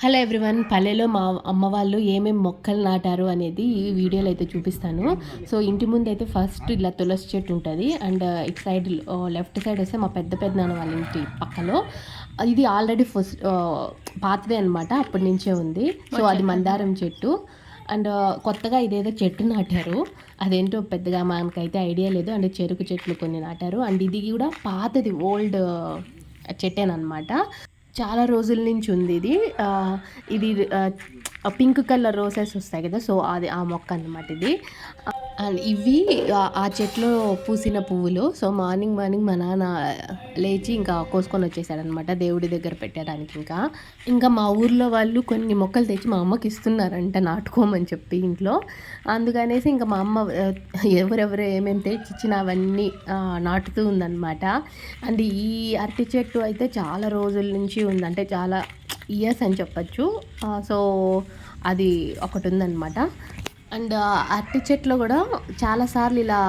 Hello everyone, పల్లెలో మా అమ్మ వాళ్ళు ఏమేమి మొక్కలు నాటారు అనేది ఈ వీడియోలో అయితే చూపిస్తాను. సో ఇంటి ముందు అయితే ఫస్ట్ ఇలా తులసి చెట్టు ఉంటుంది. అండ్ ఇటు సైడ్ లెఫ్ట్ సైడ్ వస్తే మా పెద్ద నాన్న వాళ్ళ ఇంటి పక్కలో ఇది ఆల్రెడీ ఫస్ట్ పాతదే అనమాట, అప్పటి నుంచే ఉంది. సో అది మందారం చెట్టు. అండ్ కొత్తగా ఇదేదో చెట్టు నాటారు, అదేంటో పెద్దగా మనకైతే ఐడియా లేదు. అండ్ చెరుకు చెట్లు కొన్ని నాటారు. అండ్ ఇది కూడా పాతది ఓల్డ్ చెట్టేనమాట, చాలా రోజుల నుంచి ఉంది ఇది. ఇది పింక్ కలర్ రోసెస్ వస్తాయి కదా, సో అది ఆ మొక్క అన్నమాట ఇది. అండ్ ఇవి ఆ చెట్లో పూసిన పువ్వులు. సో మార్నింగ్ మా నాన్న లేచి ఇంకా కోసుకొని వచ్చేసాడనమాట దేవుడి దగ్గర పెట్టడానికి. ఇంకా మా ఊర్లో వాళ్ళు కొన్ని మొక్కలు తెచ్చి మా అమ్మకి ఇస్తున్నారంట నాటుకోమని చెప్పి ఇంట్లో. అందుకనేసి ఇంకా మా అమ్మ ఎవరెవరు ఏమేమి తెచ్చిచ్చిన అవన్నీ నాటుతూ ఉందన్నమాట. అండ్ ఈ అరటి చెట్టు అయితే చాలా రోజుల నుంచి ఉంది, అంటే చాలా ఇయర్స్ అని చెప్పచ్చు. సో అది ఒకటి ఉందన్నమాట. అండ్ అరటి చెట్లు కూడా చాలాసార్లు ఇలా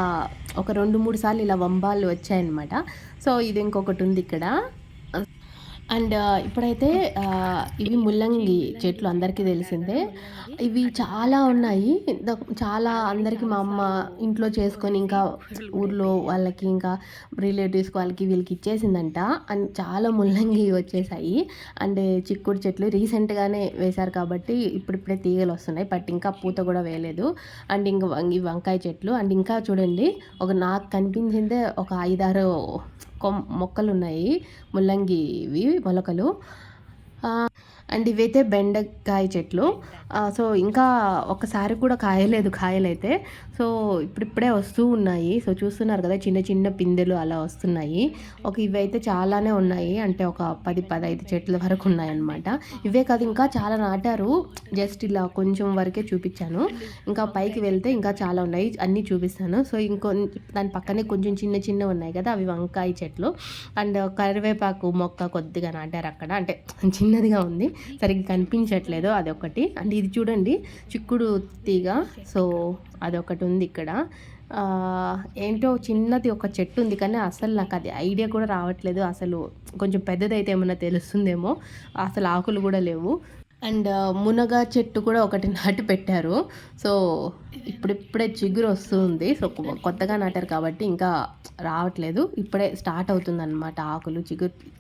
ఒక 2-3 సార్లు ఇలా వంబాలు వచ్చాయన్నమాట. సో ఇది ఇంకొకటి ఉంది ఇక్కడ. అండ్ ఇప్పుడైతే ఇవి ముల్లంగి చెట్లు అందరికీ తెలిసిందే. ఇవి చాలా ఉన్నాయి, చాలా అందరికీ మా అమ్మ ఇంట్లో చేసుకొని ఇంకా ఊర్లో వాళ్ళకి ఇంకా రిలేటివ్స్కి వాళ్ళకి వీళ్ళకి ఇచ్చేసిందంట. అండ్ చాలా ముల్లంగి వచ్చేసాయి. అండ్ చిక్కుడు చెట్లు రీసెంట్గానే వేశారు కాబట్టి ఇప్పుడిప్పుడే తీగలు వస్తున్నాయి, బట్ ఇంకా పూత కూడా వేయలేదు. అండ్ ఇంకా వంకాయ చెట్లు. అండ్ ఇంకా చూడండి, నాకు కనిపించిందే ఒక 5-6 మొక్కలు ఉన్నాయి, ముల్లంగివి మొలకలు. అండ్ ఇవైతే బెండకాయ చెట్లు. సో ఇంకా ఒకసారి కూడా కాయలైతే. సో ఇప్పుడిప్పుడే వస్తూ ఉన్నాయి. సో చూస్తున్నారు కదా, చిన్న చిన్న పిందెలు అలా వస్తున్నాయి. ఇవైతే చాలానే ఉన్నాయి, అంటే ఒక 10-15 చెట్ల వరకు ఉన్నాయన్నమాట. ఇవే కాదు, ఇంకా చాలా నాటారు. జస్ట్ ఇలా కొంచెం వరకే చూపించాను, ఇంకా పైకి వెళ్తే ఇంకా చాలా ఉన్నాయి, అన్నీ చూపిస్తాను. సో దాని పక్కనే కొంచెం చిన్న ఉన్నాయి కదా, అవి వంకాయ చెట్లు. అండ్ కరివేపాకు మొక్క కొద్దిగా నాటారు అక్కడ, అంటే చిన్నదిగా ఉంది, సరిగ్గా కనిపించట్లేదు, అదొకటి. అండ్ ఇది చూడండి, చిక్కుడు తీగ. సో అదొకటి ఉంది ఇక్కడ. ఏంటో చిన్నది ఒక చెట్టు ఉంది, కానీ అసలు నాకు అది ఐడియా కూడా రావట్లేదు. అసలు కొంచెం పెద్దదైతే ఏమన్నా తెలుస్తుందేమో, అసలు ఆకులు కూడా లేవు. అండ్ మునగ చెట్టు కూడా ఒకటి నాటి పెట్టారు. సో ఇప్పుడిప్పుడే చిగురు వస్తుంది. సో కొత్తగా నాటారు కాబట్టి ఇంకా రావట్లేదు, ఇప్పుడే స్టార్ట్ అవుతుంది అనమాట, ఆకులు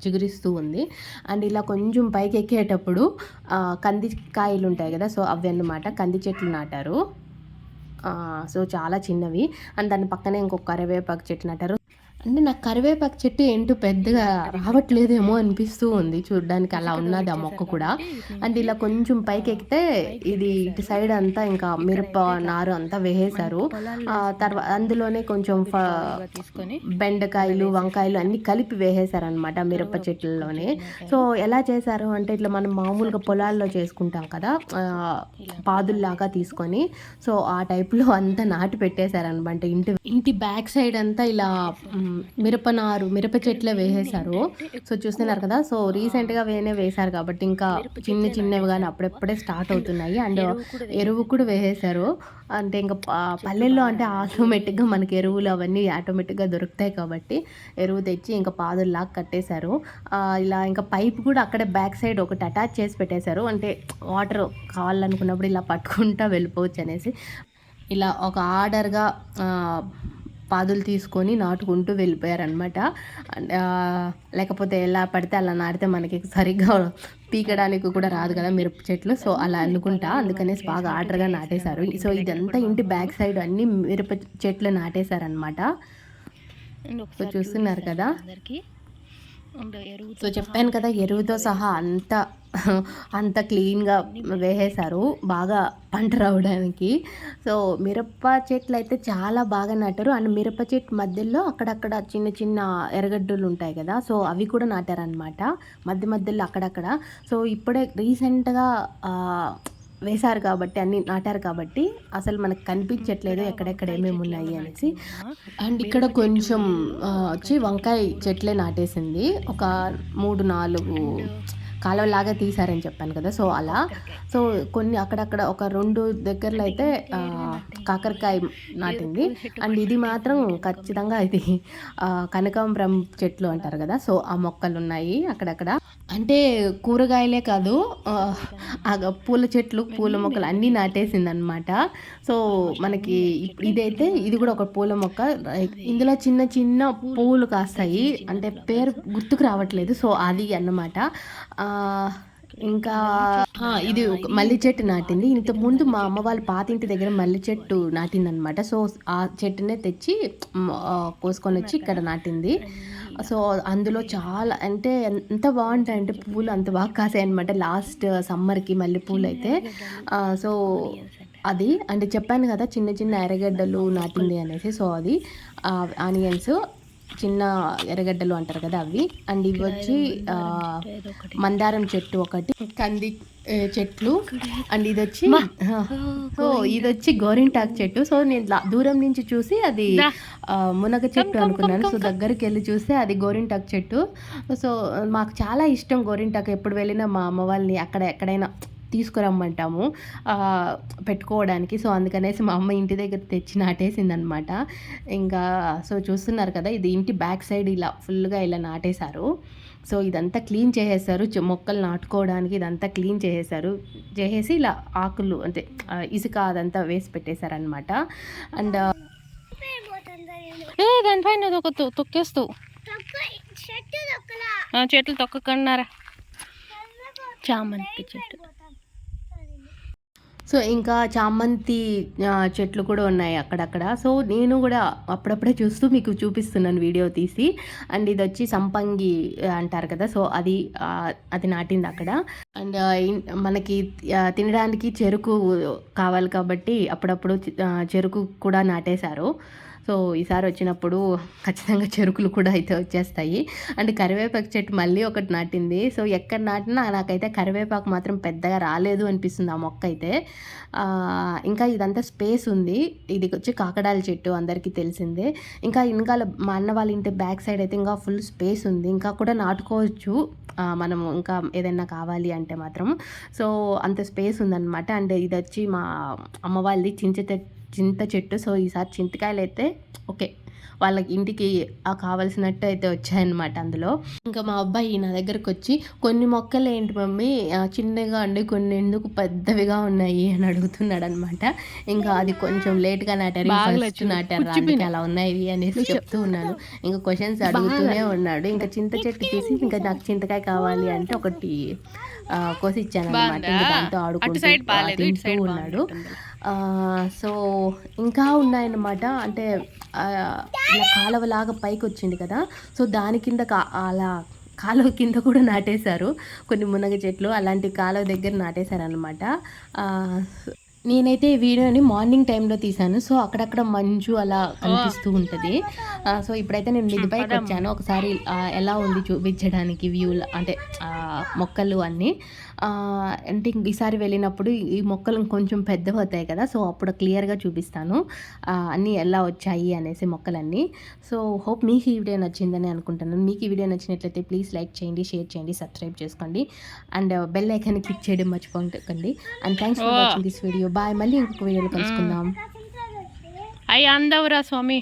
చిగురిస్తూ ఉంది. అండ్ ఇలా కొంచెం పైకి ఎక్కేటప్పుడు కంది కాయలు ఉంటాయి కదా, సో అవి అన్నమాట కంది చెట్లు నాటారు. సో చాలా చిన్నవి. అండ్ దాని పక్కనే ఇంకొక కరివేపాకు చెట్టు నాటారు. అంటే నాకు కరివేపాకు చెట్టు ఏంటో పెద్దగా రావట్లేదేమో అనిపిస్తూ ఉంది చూడడానికి, అలా ఉన్నది ఆ మొక్క కూడా. అండ్ ఇలా కొంచెం పైకి ఎక్కితే ఇది ఇటు సైడ్ అంతా ఇంకా మిరప నారు అంతా వేసేశారు. తర్వాత అందులోనే కొంచెం బెండకాయలు వంకాయలు అన్నీ కలిపి వేసేశారనమాట మిరప చెట్లలోనే. సో ఎలా చేశారు అంటే, ఇట్లా మనం మామూలుగా పొలాల్లో చేసుకుంటాం కదా, పాదుల్లాగా తీసుకొని, సో ఆ టైప్లో అంతా నాటి పెట్టేశారనమాట. ఇంటి బ్యాక్ సైడ్ అంతా ఇలా మిరప చెట్లే వేసేశారు. సో చూస్తున్నారు కదా, సో రీసెంట్గా వేశారు కాబట్టి ఇంకా చిన్నవి కానీ అప్పుడప్పుడే స్టార్ట్ అవుతున్నాయి. అండ్ ఎరువు కూడా వేసేశారు. అంటే ఇంకా పల్లెల్లో అంటే ఆటోమేటిక్గా మనకి ఎరువులు అవన్నీ ఆటోమేటిక్గా దొరుకుతాయి కాబట్టి ఎరువు తెచ్చి ఇంకా పాదుల్లాగా కట్టేశారు. ఇలా ఇంకా పైప్ కూడా అక్కడే బ్యాక్ సైడ్ ఒకటి అటాచ్ చేసి పెట్టేశారు, అంటే వాటర్ కావాలనుకున్నప్పుడు ఇలా పట్టుకుంటా వెళ్ళిపోవచ్చు అనేసి. ఇలా ఒక ఆర్డర్గా పాదులు తీసుకొని నాటుకుంటూ వెళ్ళిపోయారనమాట. లేకపోతే ఎలా పడితే అలా నాటితే మనకి సరిగ్గా పీకడానికి కూడా రాదు కదా మిరప చెట్లు. సో అలా అనుకుంటా, అందుకనేసి బాగా ఆర్డర్గా నాటేశారు. సో ఇదంతా ఇంటి బ్యాక్ సైడ్ అన్ని మిరప చెట్లు నాటేశారనమాట. సో చూస్తున్నారు కదా. సో చెప్పాను కదా, ఎరువుతో సహా అంత క్లీన్గా వేసేశారు బాగా పంట రావడానికి. సో మిరప చెట్లు అయితే చాలా బాగా నాటారు. అండ్ మిరప చెట్టు మధ్యలో అక్కడక్కడ చిన్న ఎర్రగడ్డలు ఉంటాయి కదా, సో అవి కూడా నాటారనమాట మధ్యలో అక్కడక్కడ. సో ఇప్పుడే రీసెంట్గా వేశారు కాబట్టి, అన్ని నాటారు కాబట్టి అసలు మనకు కనిపించట్లేదు ఎక్కడెక్కడ ఏమేమి ఉన్నాయి అనేసి. అండ్ ఇక్కడ కొంచెం వచ్చి వంకాయ చెట్లే నాటేసింది, ఒక 3-4 కాలువలాగా తీసారని చెప్పాను కదా, సో అలా. సో కొన్ని అక్కడక్కడ ఒక 2 దగ్గరలో అయితే కాకరకాయ నాటింది. అండ్ ఇది మాత్రం ఖచ్చితంగా ఇది కనకాంబరం చెట్లు అంటారు కదా, సో ఆ మొక్కలు ఉన్నాయి అక్కడక్కడ. అంటే కూరగాయలే కాదు, పూల చెట్లు, పూల మొక్కలు అన్నీ నాటేసిందనమాట. సో మనకి ఇదైతే ఇది కూడా ఒక పూల మొక్క. ఇందులో చిన్న చిన్న పువ్వులు కాస్తాయి, అంటే పేరు గుర్తుకు రావట్లేదు. సో అది అన్నమాట. ఇంకా ఇది ఒక మల్లి చెట్టు నాటింది. ఇంతకుముందు మా అమ్మ వాళ్ళ పాతింటి దగ్గర మల్లి చెట్టు నాటిందనమాట. సో ఆ చెట్టునే తెచ్చి కోసుకొని వచ్చి ఇక్కడ నాటింది. సో అందులో చాలా అంటే ఎంత బాగుంటాయంటే పువ్వులు అంత బాగా కాసాయి అనమాట లాస్ట్ సమ్మర్కి మల్లెపూలు అయితే. సో అది అంటే చెప్పాను కదా, చిన్న చిన్న ఎర్రగడ్డలు నాటింది అనేసి. సో అది ఆనియన్స్, చిన్న ఎర్రగడ్డలు అంటారు కదా అవి. అండ్ ఇవి వచ్చి మందారం చెట్టు ఒకటి, కంది చెట్లు. అండ్ ఇది వచ్చి గోరింటాకు చెట్టు. సో నేను దూరం నుంచి చూసి అది మునగ చెట్టు అనుకున్నాను. సో దగ్గరికి వెళ్ళి చూస్తే అది గోరింటాకు చెట్టు. సో మాకు చాలా ఇష్టం గోరింటాకు. ఎప్పుడు వెళ్ళినా మా అమ్మ వాళ్ళని అక్కడ ఎక్కడైనా తీసుకురమ్మంటాము పెట్టుకోవడానికి. సో అందుకనేసి మా అమ్మ ఇంటి దగ్గర తెచ్చి నాటేసింది అనమాట. ఇంకా సో చూస్తున్నారు కదా, ఇది ఇంటి బ్యాక్ సైడ్ ఇలా ఫుల్గా ఇలా నాటేశారు. సో ఇదంతా క్లీన్ చేసేసారు, మొక్కలు నాటుకోవడానికి ఇదంతా క్లీన్ చేసేసి ఇలా ఆకులు అంటే ఇసుక అదంతా వేసి పెట్టేశారనమాట. అండ్ దానిపైన తొక్కేస్తూ చెట్లు తొక్కకున్నారా, చామంతి చెట్టు. సో ఇంకా చామంతి చెట్లు కూడా ఉన్నాయి అక్కడక్కడ. సో నేను కూడా అప్పుడప్పుడే చూస్తూ మీకు చూపిస్తున్నాను వీడియో తీసి. అండ్ ఇది వచ్చి సంపంగి అంటారు కదా, సో అది నాటింది అక్కడ. అండ్ మనకి తినడానికి చెరుకు కావాలి కాబట్టి అప్పుడప్పుడు చెరుకు కూడా నాటేశారు. సో ఈసారి వచ్చినప్పుడు ఖచ్చితంగా చెరుకులు కూడా అయితే వచ్చేస్తాయి. అండ్ కరివేపాకు చెట్టు మళ్ళీ ఒకటి నాటింది. సో ఎక్కడ నాటినా నాకైతే కరివేపాకు మాత్రం పెద్దగా రాలేదు అనిపిస్తుంది ఆ మొక్క అయితే. ఇంకా ఇదంతా స్పేస్ ఉంది. ఇది వచ్చి కాకడాల చెట్టు అందరికీ తెలిసిందే. ఇంకా మా అన్న వాళ్ళ ఇంటి బ్యాక్ సైడ్ అయితే ఇంకా ఫుల్ స్పేస్ ఉంది, ఇంకా కూడా నాటుకోవచ్చు మనము ఇంకా ఏదైనా కావాలి అంటే మాత్రం. సో అంత స్పేస్ ఉందన్నమాట. అండ్ ఇది వచ్చి మా అమ్మ వాళ్ళది చింత చెట్టు. సో ఈసారి చింతకాయలు అయితే ఓకే వాళ్ళకి ఇంటికి కావాల్సినట్టు అయితే వచ్చాయన్నమాట అందులో. ఇంకా మా అబ్బాయి నా దగ్గరకు వచ్చి కొన్ని మొక్కలు ఏంటి మమ్మీ చిన్నగా ఉండి కొన్ని ఎందుకు పెద్దవిగా ఉన్నాయి అని అడుగుతున్నాడు అనమాట. ఇంకా అది కొంచెం లేట్గా నాటారు, అందుకే అలా ఉన్నాయి అనేసి చెప్తూ ఉన్నాను. ఇంకా క్వశ్చన్స్ అడుగుతూనే ఉన్నాడు. ఇంకా చింత చెట్టు తీసి ఇంకా నాకు చింతకాయ కావాలి అంటే ఒకటి కోసి ఇచ్చాను అనమాట. ఇంకా దాంతో ఆడుకుంటూ ఉన్నాడు. సో ఇంకా ఉన్నాయన్నమాట. అంటే ఇలా కాలువలాగా పైకి వచ్చింది కదా, సో దాని కింద అలా కాలువ కింద కూడా నాటేశారు కొన్ని మునగ చెట్లు. అలాంటి కాలువ దగ్గర నాటేశారనమాట. నేనైతే ఈ వీడియోని మార్నింగ్ టైంలో తీశాను. సో అక్కడక్కడ మంచు అలా కనిపిస్తూ ఉంటుంది. సో ఇప్పుడైతే నేను మిద్ది పైకి వచ్చాను. ఒకసారి ఎలా ఉంది చూపించడానికి వ్యూలు అంటే మొక్కలు అన్నీ. అంటే ఈసారి వెళ్ళినప్పుడు ఈ మొక్కలు కొంచెం పెద్దవి అవుతాయి కదా, సో అప్పుడు క్లియర్గా చూపిస్తాను అన్నీ ఎలా వచ్చాయి అనేసి మొక్కలన్నీ. సో హోప్ మీకు ఈ వీడియో నచ్చిందని అనుకుంటున్నాను. మీకు ఈ వీడియో నచ్చినట్లయితే ప్లీజ్ లైక్ చేయండి, షేర్ చేయండి, సబ్స్క్రైబ్ చేసుకోండి. అండ్ బెల్ ఐకాన్ క్లిక్ చేయడం మర్చిపోకండి. And thanks for watching this video. Bye. మళ్ళీ ఇంకొక వీడియోలో కలుసుకుందాం. అయ్యి అందవురా స్వామి.